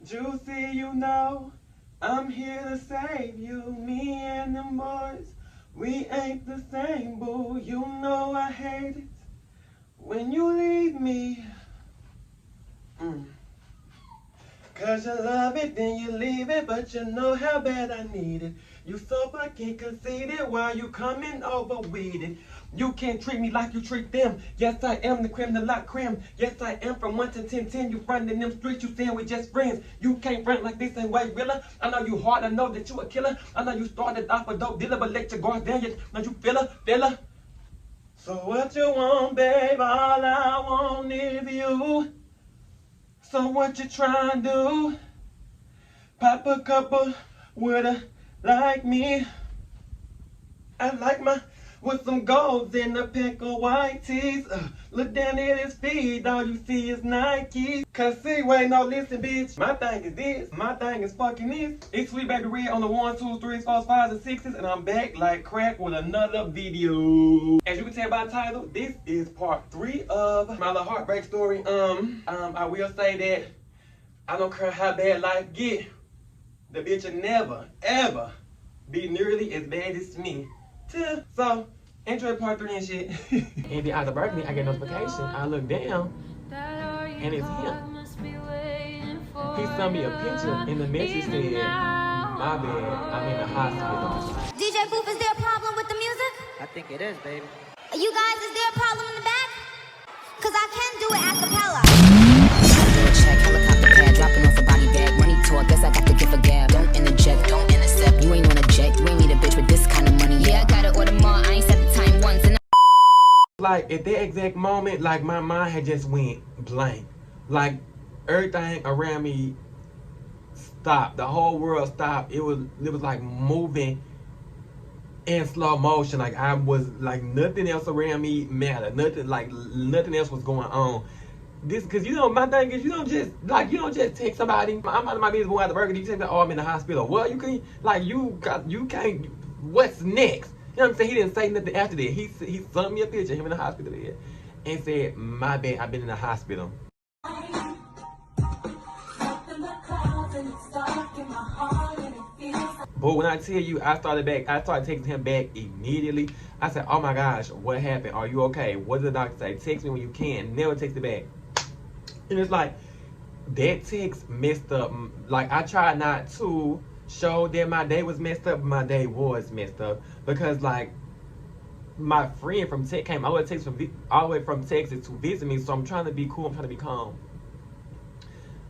Juicy, you know, I'm here to save you. Me and them boys, we ain't the same, boo. You know I hate it when you leave me. Cause you love it, then you leave it, but you know how bad I need it. You so fucking conceited while you coming over with it. You can't treat me like you treat them. Yes, I am the creme de la creme. Yes, I am from 1 to 10. You running them streets, you saying we just friends. You can't front like this ain't way realer. I know you hard, I know that you a killer. I know you started off a dope dealer, but let your guard down yet. Now you feel her. So what you want, babe? All I want is you. So what you trying to do? Pop a couple with a like me. I like my with some golds in a pack of white tees. Look down at his feet, all you see is Nike. Cause see, wait, no, listen, bitch. My thing is this, my thing is fucking this. It's Sweet Baby Red on the 1, 2, 3, 4, 5, and 6s, and I'm back like crack with another video. As you can tell by the title, this is part 3 of my little heartbreak story. I will say that I don't care how bad life get, the bitch will never, ever be nearly as bad as me. So, enjoy part 3 and shit. And then after birthday, I get a notification. I look down, and it's him. He sent me a picture, and the message said, "My bad, I'm in the hospital." DJ Booth, is there a problem with the music? I think it is, baby. You guys, is there a problem in the back? Cause I can do it a cappella. Check, helicopter pad, dropping off a body bag. Money talk, guess I got to give a gab. Don't interject, don't intercept. You ain't on a jet, you ain't need a bitch with this kind of money. Yeah, I gotta order more, I ain't set the time once. And like, at that exact moment, like, my mind had just went blank. Like, everything around me stopped. The whole world stopped. It was like moving in slow motion. Like, I was, like, nothing else around me mattered. Nothing else was going on. This, cause you know, my thing is, you don't just text somebody, I'm out of my business going out to burger, you text me, oh, I'm in the hospital. Well, you can't, what's next? You know what I'm saying? He didn't say nothing after that. He sent me a picture of him in the hospital bed and said, my bad, I've been in the hospital. But when I tell you, I started texting him back immediately. I said, oh my gosh, what happened? Are you okay? What did the doctor say? Text me when you can. Never text it back. And it's like, that text messed up. Like, I tried not to show that my day was messed up, but my day was messed up. Because, like, my friend from Tech came all the way from Texas to visit me, so I'm trying to be cool, I'm trying to be calm.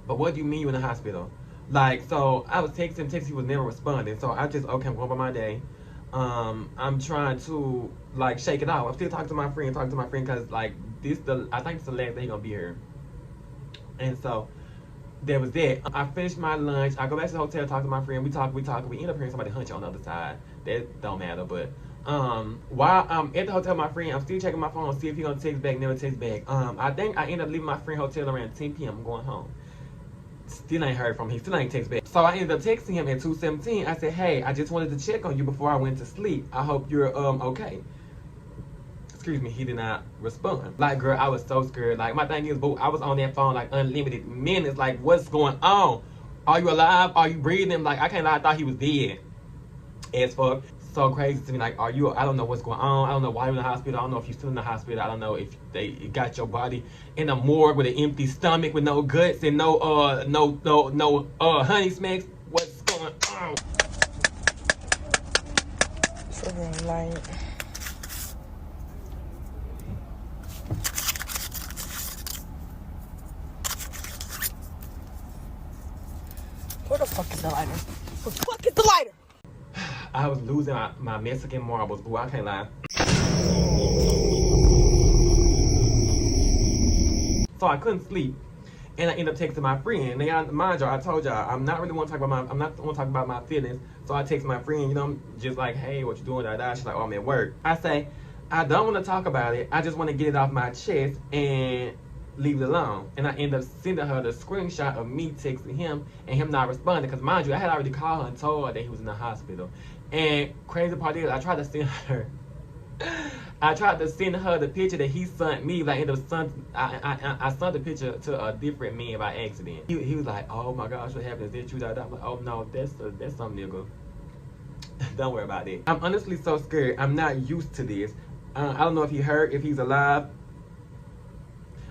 But what do you mean you're in the hospital? Like, so I was texting, he was never responding. So I just, okay, I'm going by my day. I'm trying to, like, shake it off. I'm still talking to my friend, because, like, I think it's the last day he's gonna be here. And so, there was that. I finished my lunch. I go back to the hotel, talk to my friend. We talk. We end up hearing somebody hunch on the other side. That don't matter, but while I'm at the hotel with my friend, I'm still checking my phone, see if he's gonna text back, never text back. I think I ended up leaving my friend hotel around 10 p.m. I'm going home. Still ain't heard from him. Still ain't text back. So I ended up texting him at 2:17. I said, hey, I just wanted to check on you before I went to sleep. I hope you're okay. Excuse me, he did not respond. Like, girl, I was so scared. Like, my thing is, boo, I was on that phone like unlimited minutes. Like, what's going on? Are you alive? Are you breathing? Like, I can't lie, I thought he was dead. As fuck. So crazy to me. Like, I don't know what's going on. I don't know why you're in the hospital. I don't know if you're still in the hospital. I don't know if they got your body in a morgue with an empty stomach with no guts and no honey smacks. What's going on? It's a ring light. Where the fuck is the lighter? Where the fuck is the lighter? I was losing my Mexican marbles, boo. I can't lie. So I couldn't sleep, and I ended up texting my friend. Now, mind y'all, I told y'all I'm not want to talk about my feelings. So I text my friend, you know, I'm just like, hey, what you doing? She's like, oh, I'm at work. I say, I don't want to talk about it. I just want to get it off my chest and leave it alone. And I end up sending her the screenshot of me texting him and him not responding. Because mind you, I had already called her and told her that he was in the hospital. And crazy part is, I tried to send her I tried to send her the picture that he sent me. Like, I sent the picture to a different man by accident. He was like, "Oh my gosh, what happened? Is that you?" I'm like, "Oh no, that's some nigga." Don't worry about it. I'm honestly so scared. I'm not used to this. I don't know if he hurt, if he's alive.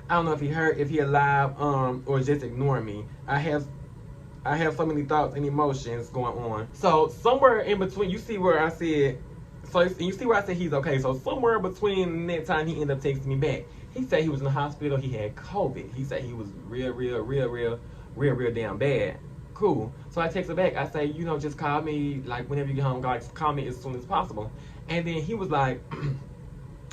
I don't know if he hurt, if he alive, or just ignoring me. I have so many thoughts and emotions going on. So somewhere in between, you see where I said. So you see where I said he's okay. So somewhere between that time, he ended up texting me back. He said he was in the hospital. He had COVID. He said he was real damn bad. Cool. So I texted back. I say, you know, just call me like whenever you get home. God, call me as soon as possible. And then he was like,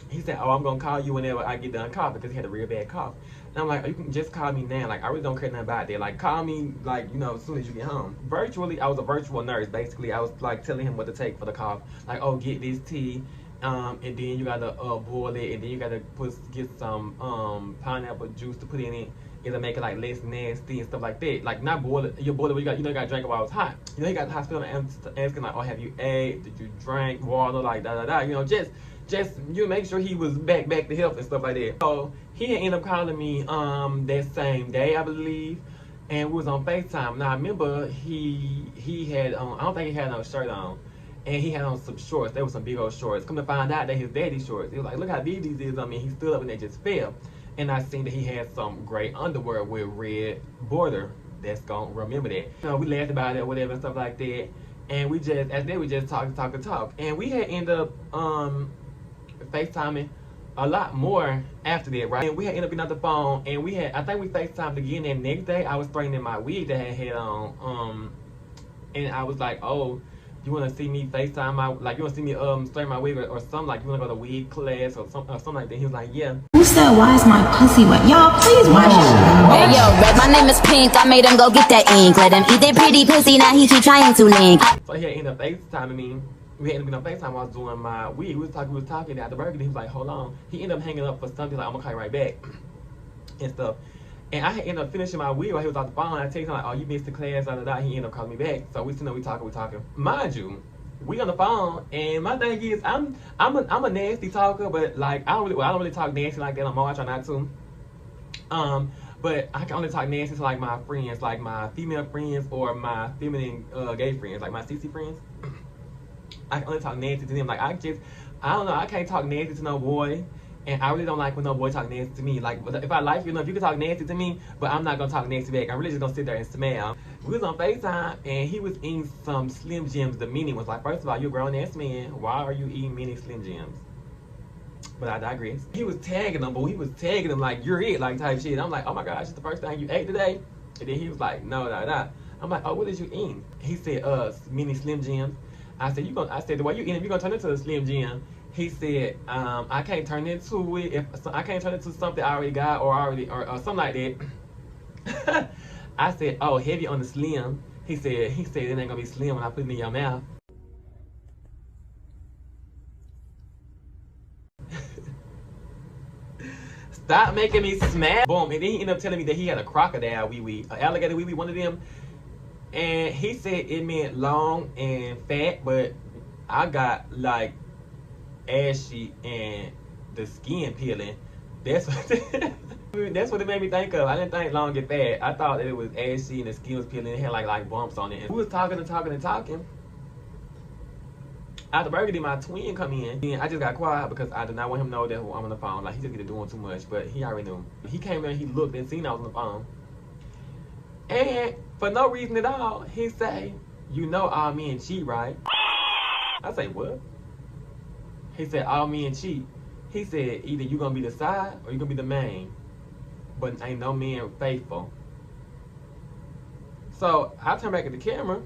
he said, "Oh, I'm gonna call you whenever I get done coughing," because he had a real bad cough. And I'm like, "Oh, you can just call me now. Like, I really don't care nothing about that. Like, call me, like, you know, as soon as you get home." Virtually, I was a virtual nurse. Basically, I was like telling him what to take for the cough. Like, "Oh, get this tea, and then you gotta boil it, and then you gotta get some pineapple juice to put in it. It'll make it like less nasty and stuff like that. Like, not boil it. You boil it, but you gotta drink it while it's hot." You know, he got to the hospital and asking like, "Oh, have you ate? Did you drink water? Like da. You know, just you make sure he was back to health and stuff like that." So he ended up calling me that same day, I believe, and we was on FaceTime. Now I remember he had on, I don't think he had no shirt on, and he had on some shorts. There was some big old shorts. Come to find out that his daddy's shorts. He was like, "Look how big these is." I mean, he stood up and they just fell. And I seen that he had some gray underwear with red border. That's gonna remember that. You know, we laughed about it or whatever and stuff like that. And we just, as then we just talk. And we had ended up FaceTiming a lot more after that, right? And we had ended up getting off the phone, and I think we FaceTimed again that next day. I was straightening my wig that I had on, and I was like, "Oh, you want to see me FaceTime you want to see me straighten my wig or something, like you want to go to wig class or something like that?" He was like, "Yeah." Who said, "Why is my pussy wet?" Y'all, please watch it. Hey yo, Red, my name is Pink. I made him go get that ink. Let him eat that pretty pussy. Now he keep trying to link. So he had ended up FaceTiming me. We ended up getting on FaceTime while I was doing my wig. We was talking at the burger. And he was like, "Hold on." He ended up hanging up for something. Like, "I'm gonna call you right back," and stuff. And I had ended up finishing my wig while he was off the phone. I texted him like, "Oh, you missed the class, da da da." He ended up calling me back. So we talking. Mind you, we on the phone, and my thing is, I'm a nasty talker, but like I don't really talk nasty like that no more. I try not to. But I can only talk nasty to like my friends, like my female friends or my feminine gay friends, like my CC friends. I can only talk nasty to them. Like I don't know. I can't talk nasty to no boy, and I really don't like when no boy talk nasty to me. Like if I like you, if you can talk nasty to me, but I'm not gonna talk nasty back. I'm really just gonna sit there and smile. We was on FaceTime, and he was eating some Slim Jims. The meaning was like, first of all, you're a grown ass man. Why are you eating many Slim Jims? But I digress. He was tagging them, like, "You're it," like type shit. I'm like, "Oh my gosh, it's the first thing you ate today?" And then he was like, "No, nah. I'm like, "Oh, what did you eat?" He said, mini Slim Jims." I said, "The way you eat them, you're gonna turn into a Slim Jim." He said, "I can't turn into it. I can't turn into something I already got or something like that." I said, "Oh, heavy on the slim." He said, "It ain't gonna be slim when I put it in your mouth." Stop making me smile. Boom. And then he ended up telling me that he had a crocodile wee-wee, an alligator wee-wee, one of them. And he said it meant long and fat, but I got like ashy and the skin peeling. That's what it made me think of. I didn't think long and fat. I thought that it was ashy and the skin was peeling. It had like bumps on it. And we was talking. After Burger did my twin come in, and I just got quiet because I did not want him to know that I'm on the phone. Like, he just get to doing too much, but he already knew. He came in, he looked and seen I was on the phone. And for no reason at all, he say, "You know all men cheat, right?" I say, "What?" He said, "All men cheat." He said, "Either you gonna be the side or you gonna be the main, but ain't no man faithful." So I turn back at the camera.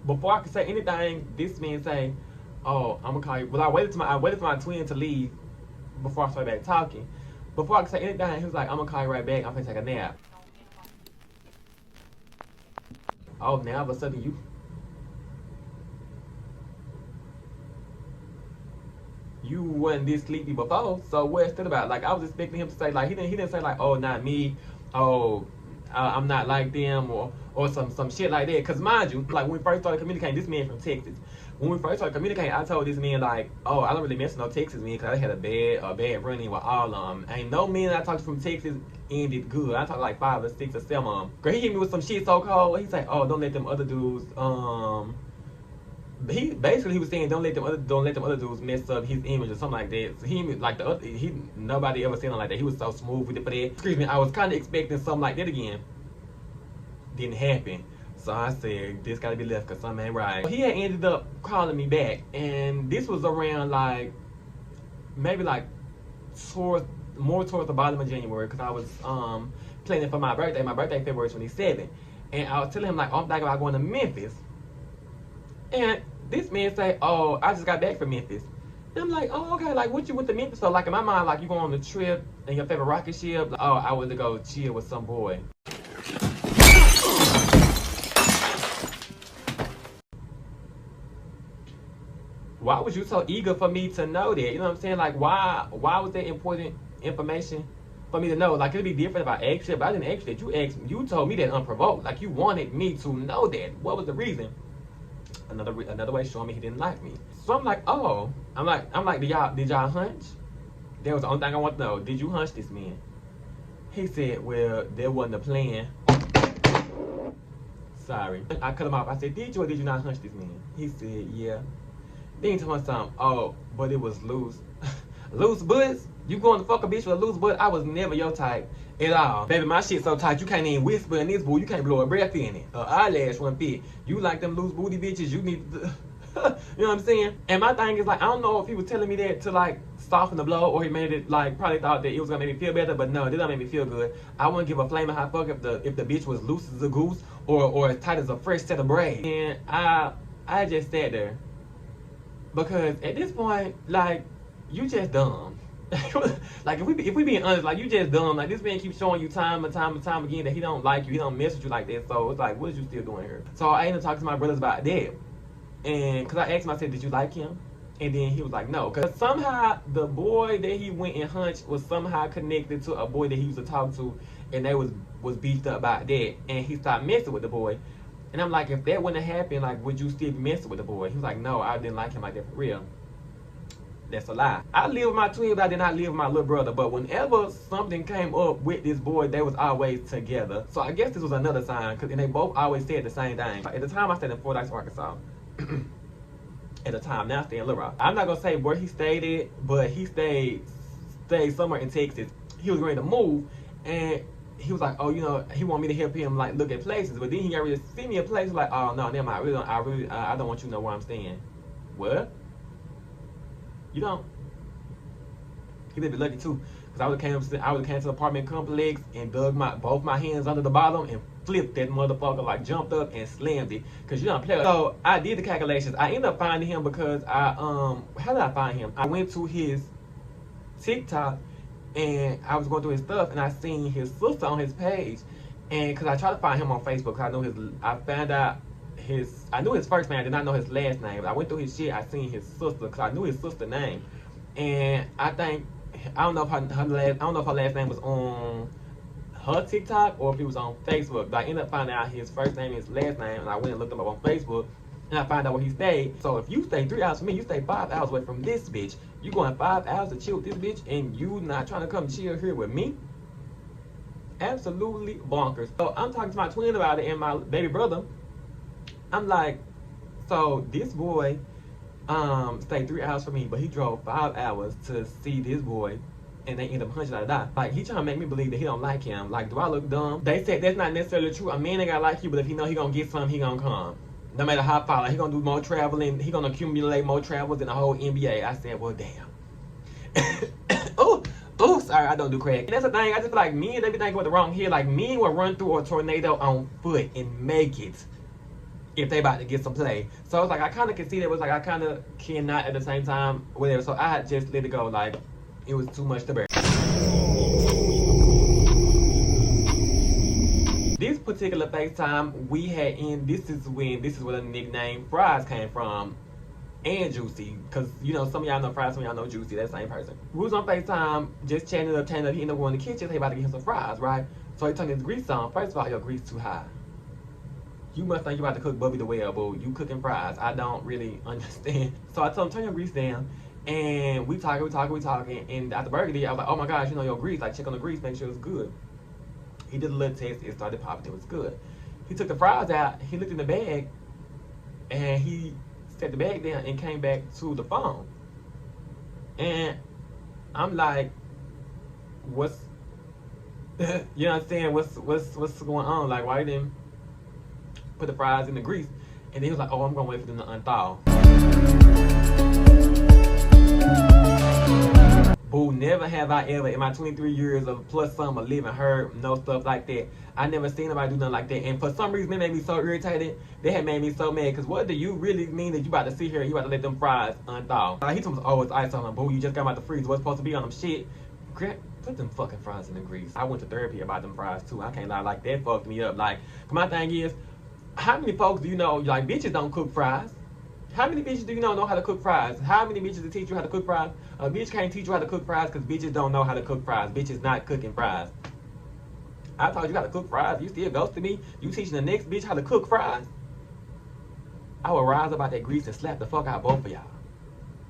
Before I could say anything, this man say, "Oh, I'm gonna call you." Well, I waited for my twin to leave before I started back talking. Before I could say anything, he was like, "I'm gonna call you right back. I'm gonna take a nap." Oh, now all of a sudden you wasn't this sleepy before, so what's that about? Like, I was expecting him to say, like, he didn't say like, "Oh, not me. Oh, I'm not like them or some shit like that. Cause mind you, like when we first started communicating, this man from Texas. When we first started communicating, I told this man like, oh, I don't really mess with no Texas men because I had a bad run-in with all of them. Ain't no men I talked to from Texas ended good. I talked like 5 or 6 or 7 of them. Girl, he hit me with some shit so cold. He's like, oh, don't let them other dudes. He was saying don't let them other dudes mess up his image or something like that. So nobody ever seen him like that. He was so smooth with it for that. Excuse me, I was kind of expecting something like that again. Didn't happen. So I said, this gotta be left because something ain't right. He had ended up calling me back, and this was around like, maybe like more towards the bottom of January, because I was planning for my birthday. My birthday February 27th, and I was telling him like, I'm thinking about going to Memphis. And this man say, oh, I just got back from Memphis. And I'm like, oh, okay, like what you went to Memphis? So like in my mind, like you going on a trip in your favorite rocket ship. Like, oh, I went to go chill with some boy. Why was you so eager for me to know that? You know what I'm saying? Like, why was that important information for me to know? Like, it'd be different if I asked you, but I didn't ask you that. You told me that unprovoked. Like, you wanted me to know that. What was the reason? Another way showing me he didn't like me. So I'm like, oh, I'm like, did y'all hunch? That was the only thing I want to know. Did you hunch this man? He said, well, there wasn't a plan. Sorry. I cut him off. I said, did you or did you not hunch this man? He said, yeah. Then he told me something, oh, but it was loose. Loose butts? You going to fuck a bitch with a loose butt? I was never your type at all. Baby, my shit so tight, you can't even whisper in this boo. You can't blow a breath in it. Eyelash won't fit. You like them loose booty bitches, you need to, you know what I'm saying? And my thing is like, I don't know if he was telling me that to like soften the blow, or he made it like, probably thought that it was gonna make me feel better, but no, it don't make me feel good. I wouldn't give a flaming hot fuck if the bitch was loose as a goose or as tight as a fresh set of braids. And I just sat there. Because at this point, like, you just dumb. Like, if we being honest, like, you just dumb. Like, this man keeps showing you time and time and time again that he don't like you, he don't mess with you like that. So it's like, what is you still doing here? So I ended up talking to my brothers about that. And because I asked him, I said, did you like him? And then he was like, no. Because somehow the boy that he went and hunched was somehow connected to a boy that he used to talk to, and they was beefed up about that. And he started messing with the boy. And I'm like, if that wouldn't have happened, like, would you still be messing with the boy? He was like, no, I didn't like him like that for real. That's a lie. I live with my twin, but I did not live with my little brother. But whenever something came up with this boy, they was always together. So I guess this was another sign, and they both always said the same thing. At the time, I stayed in Fordyce, Arkansas. At the time, now I stay in Little Rock. I'm not going to say where he stayed at, but he stayed somewhere in Texas. He was ready to move, and he was like, oh, you know, he wanted me to help him like look at places, but then he already sent me a place. Like, oh no, never mind. I don't want you to know where I'm staying. What? You don't? He would be lucky too, because I would have came to the apartment complex and dug both my hands under the bottom and flipped that motherfucker, like jumped up and slammed it, because you don't play. So I did the calculations. I ended up finding him because how did I find him? I went to his TikTok. And I was going through his stuff, and I seen his sister on his page, and because I tried to find him on Facebook, I knew his first name, I did not know his last name. But I went through his shit, I seen his sister, because I knew his sister's name, and I don't know if her last name was on her TikTok or if it was on Facebook. But I ended up finding out his first name and his last name, and I went and looked him up on Facebook. And I find out where he stayed. So if you stay 3 hours from me, you stay 5 hours away from this bitch. You going 5 hours to chill with this bitch, and you not trying to come chill here with me? Absolutely bonkers. So I'm talking to my twin about it and my baby brother. I'm like, so this boy stayed 3 hours from me, but he drove 5 hours to see this boy, and they end up hunching out of die. Like, he trying to make me believe that he don't like him. Like, do I look dumb? They said that's not necessarily true. A man ain't gotta like you, but if he know he gonna get something, he gonna come. No matter how far, like, he gonna do more traveling, he gonna accumulate more travels than the whole NBA. I said, well, damn. Oh, sorry, I don't do crack. And that's the thing, I just feel like men, they be thinking with the wrong here. Like, men will run through a tornado on foot and make it if they about to get some play. So it's like, I kind of can see that, it was like, I kind of cannot at the same time, whatever. So I had just let it go, like, it was too much to bear. This particular FaceTime we had in, this is where the nickname Fries came from, and Juicy, because you know some of y'all know Fries, some of y'all know Juicy, that same person. We was on FaceTime, just chatting up, he ended up going to the kitchen, they about to get him some fries, right? So he turned his grease on. First of all, your grease too high. You must think you about to cook Bubby the Whale, boo. You cooking fries. I don't really understand. So I told him, turn your grease down. And we talking. And at the burgundy, I was like, oh my gosh, you know your grease. Like, check on the grease, make sure it's good. He did a little test. It started popping. It was good. He took the fries out. He looked in the bag. And he set the bag down and came back to the phone. And I'm like, what's, you know what I'm saying? What's going on? Like, why you didn't put the fries in the grease? And then he was like, oh, I'm gonna wait for them to unthaw. Boo, never have I ever in my 23 years of plus some of living heard no stuff like that. I never seen nobody do nothing like that. And for some reason, it made me so irritated. They had made me so mad. Because what do you really mean that you about to sit here and you about to let them fries unthaw? Like, he told me, oh, it's ice on them. Boo, you just got them out the freezer. What's supposed to be on them? Shit. Put them fucking fries in the grease. I went to therapy about them fries too. I can't lie. Like, that fucked me up. Like, my thing is, how many folks do you know, like, bitches don't cook fries? How many bitches do you know how to cook fries? How many bitches to teach you how to cook fries? A bitch can't teach you how to cook fries because bitches don't know how to cook fries. Bitches not cooking fries. I taught you how to cook fries. You still ghosting me? You teaching the next bitch how to cook fries? I would rise up out that grease and slap the fuck out both of y'all.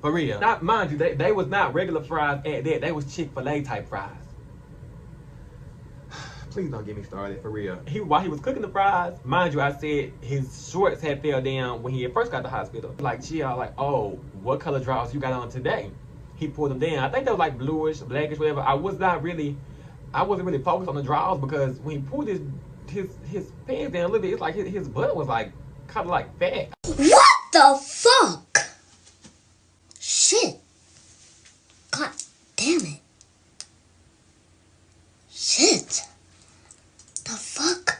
For real. Not, mind you, they was not regular fries at that. They was Chick-fil-A type fries. Please don't get me started, for real. While he was cooking the fries, mind you, I said his shorts had fell down when he had first got to the hospital. Like, chill, like, oh, what color drawers you got on today? He pulled them down. I think they were like bluish, blackish, whatever. I wasn't really focused on the drawers because when he pulled his pants down a little bit, it's like his butt was like kind of like fat. What the fuck? Shit. God damn it. Shit. The fuck?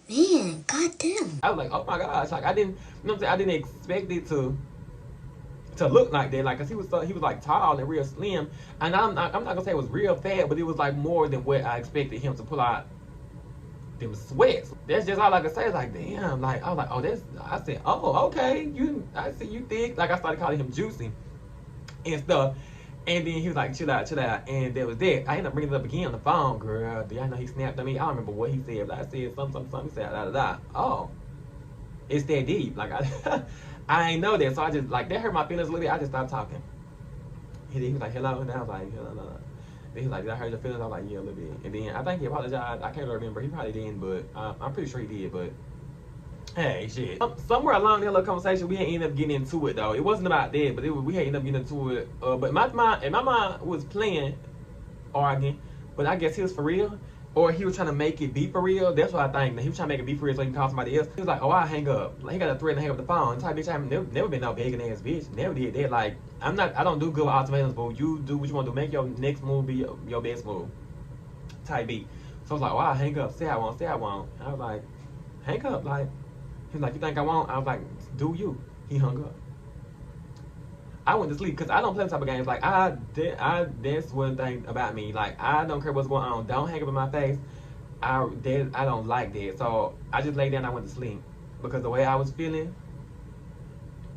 Man, goddamn. I was like, oh my gosh, like I didn't, you know what I'm saying? I didn't expect it to look like that, like, cause he was like tall and real slim, and I'm not gonna say it was real fat, but it was like more than what I expected him to pull out them sweats. That's just all I could say. Like, damn, like I was like, oh, I said, oh, okay, I see you thick. Like, I started calling him juicy and stuff. And then he was like, chill out. And that was that. I ended up bringing it up again on the phone, girl. Do y'all know he snapped at me? I don't remember what he said, but I said something. He said, da. Oh, it's that deep. Like, I ain't know that. So I just, like, that hurt my feelings a little bit. I just stopped talking. He was like, hello. And I was like, hello. Then he was like, did I hurt your feelings? I was like, yeah, a little bit. And then I think he apologized. I can't remember. He probably didn't, but I'm pretty sure he did. But hey, shit. Somewhere along that little conversation, we had ended up getting into it, though. It wasn't about that, but we had ended up getting into it. But my mind was playing, arguing, but I guess he was for real. Or he was trying to make it be for real. That's what I think. He was trying to make it be for real so he can call somebody else. He was like, oh, I'll hang up. Like, he got a threat to hang up the phone. Type bitch, I've never been no begging ass bitch. Never did that. Like, I don't do good with ultimatums, but you do what you want to do. Make your next move be your best move. Type beat. So I was like, oh, I'll hang up. Say I won't. And I was like, hang up. Like, he was like, you think I won't? I was like, do you? He hung up. I went to sleep because I don't play the type of games. Like, that's one thing about me. Like, I don't care what's going on. Don't hang up in my face. I don't like that. So I just laid down and I went to sleep because the way I was feeling,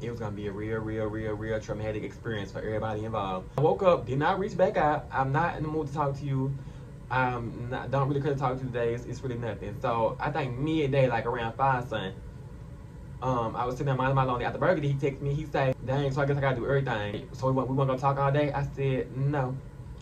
it was gonna be a real traumatic experience for everybody involved. I woke up, did not reach back out. I'm not in the mood to talk to you. Don't really care to talk to you today. It's really nothing. So I think midday, like around 5, son. I was sitting there minding my lonely at the burgundy. He texted me. He said, dang, so I guess I gotta do everything. So we want to go talk all day? I said, no.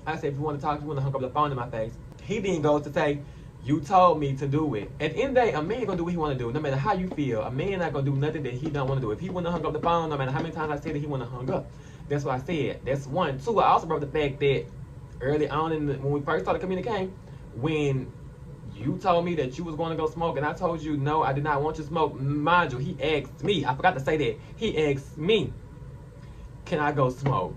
I said, if you want to talk, you want to hung up the phone in my face. He then goes to say, you told me to do it. At the end of the day, a man gonna do what he want to do. No matter how you feel, a man not gonna do nothing that he don't want to do. If he want to hung up the phone, no matter how many times I said that he want to hung up. That's what I said. That's one. Two, I also brought up the fact that early on when we first started communicating, when you told me that you was going to go smoke, and I told you, no, I did not want you to smoke. Mind you, he asked me. I forgot to say that. He asked me, can I go smoke?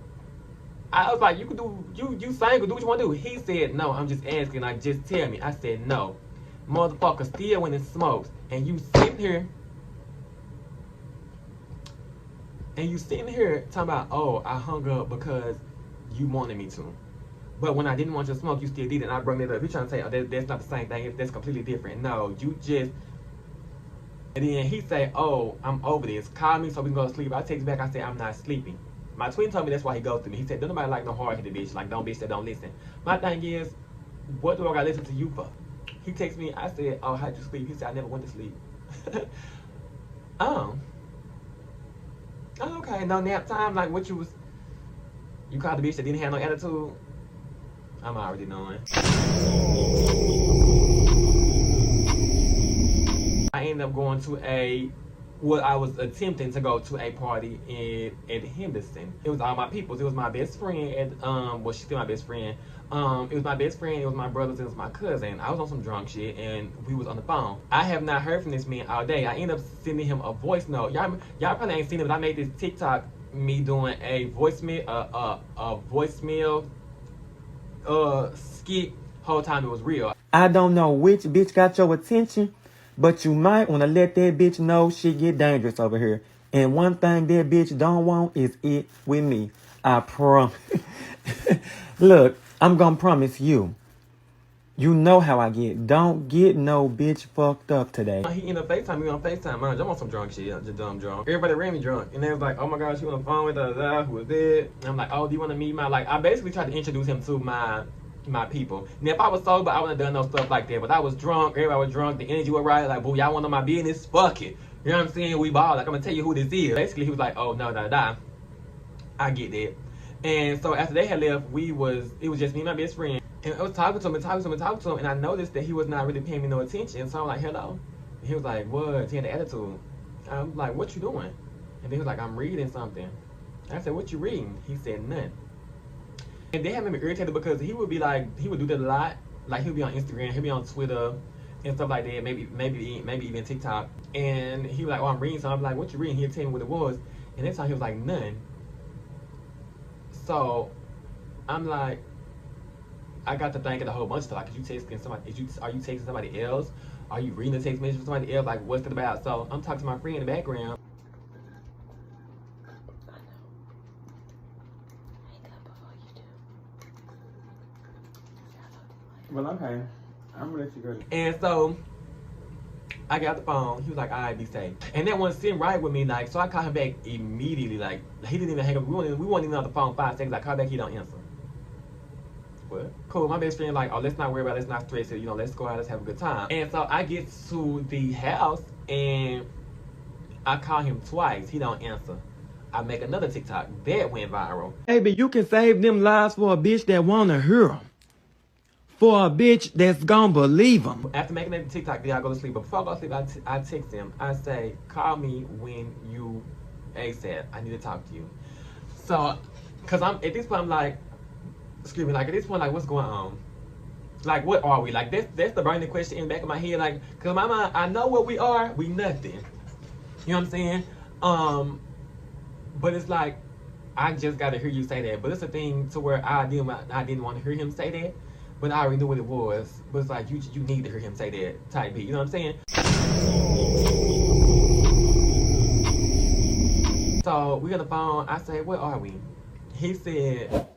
I was like, you can do, you single, do what you want to do. He said, no, I'm just asking, like, just tell me. I said, no. Motherfucker still went and smokes. And you sitting here, talking about, oh, I hung up because you wanted me to. But when I didn't want you to smoke, you still did it. And I brought it up. You're trying to say, oh, that's not the same thing. That's completely different. No, you just... And then he said, oh, I'm over this. Call me so we can go to sleep. I text back. I said, I'm not sleeping. My twin told me that's why he goes to me. He said, don't nobody like no hard-headed bitch. Like, don't bitch that don't listen. My thing is, what do I gotta listen to you for? He texted me, I said, oh, how'd you sleep? He said, I never went to sleep. Oh, okay, no nap time? Like, what you called the bitch that didn't have no attitude? I'm already knowing. I ended up going to I was attempting to go to a party at Henderson. It was all my peoples. It was my best friend and well, she's still my best friend. It was my best friend, it was my brothers, it was my cousin. I was on some drunk shit and we was on the phone. I have not heard from this man all day. I ended up sending him a voice note. Y'all probably ain't seen it, but I made this TikTok me doing a voicemail skit. Whole time it was real. I don't know which bitch got your attention, but you might want to let that bitch know shit get dangerous over here. And one thing that bitch don't want is it with me. I promise. Look, I'm gonna promise you. You know how I get. Don't get no bitch fucked up today. He ended up FaceTime me on FaceTime. I'm on some drunk shit. I'm just dumb drunk. Everybody ran me drunk. And they was like, oh my gosh, you on the phone with who was it? And I'm like, oh, do you want to meet my, like, I basically tried to introduce him to my people. Now, if I was sober, I wouldn't have done no stuff like that. But I was drunk. Everybody was drunk. The energy was right. Like, boo, y'all want to know my business? Fuck it. You know what I'm saying? We ball. Like, I'm going to tell you who this is. Basically, he was like, oh, no, I get that. And so after they had left, it was just me and my best friend. And I was talking to him, and I noticed that he was not really paying me no attention. So I'm like, hello. And he was like, what? He had the attitude. I'm like, what you doing? And then he was like, I'm reading something. I said, what you reading? He said, nothing. And they had made me irritated because he would be like, he would do that a lot. Like, he'll be on Instagram, he'll be on Twitter and stuff like that, maybe even TikTok. And he was like, oh, I'm reading something. I'm like, what you reading? He'll tell me what it was. And this time he was like, none. So I'm like, I got to thinking a whole bunch of stuff. Like, are you texting somebody else? Are you reading the text message from somebody else? Like, what's it about? So I'm talking to my friend in the background. Well, okay. I'm gonna let you go. And so I got the phone. He was like, all right, be safe. And that one sitting right with me, like, so I called him back immediately. Like, he didn't even hang up. We weren't even on the phone 5 seconds. I called back, he don't answer. What? Cool. My best friend like, oh, let's not worry about it. Let's not stress it. You know, let's go out. Let's have a good time. And so I get to the house and I call him twice. He don't answer. I make another TikTok. That went viral. Baby, you can save them lives for a bitch that wanna hear them. For a bitch that's gonna believe them. After making that TikTok video, I go to sleep. But before I go to sleep, I text him. I say, call me when you ASAP. I need to talk to you. So, cause I'm at this point, I'm like, excuse me, like at this point, like what's going on? Like what are we? Like that's the burning question in the back of my head. Like, cause my mind, I know what we are. We nothing. You know what I'm saying? But it's like, I just gotta hear you say that. But it's a thing to where I didn't want to hear him say that. But I already knew what it was. But it's like, you need to hear him say that type beat. You know what I'm saying? So we got the phone. I say, where are we? He said,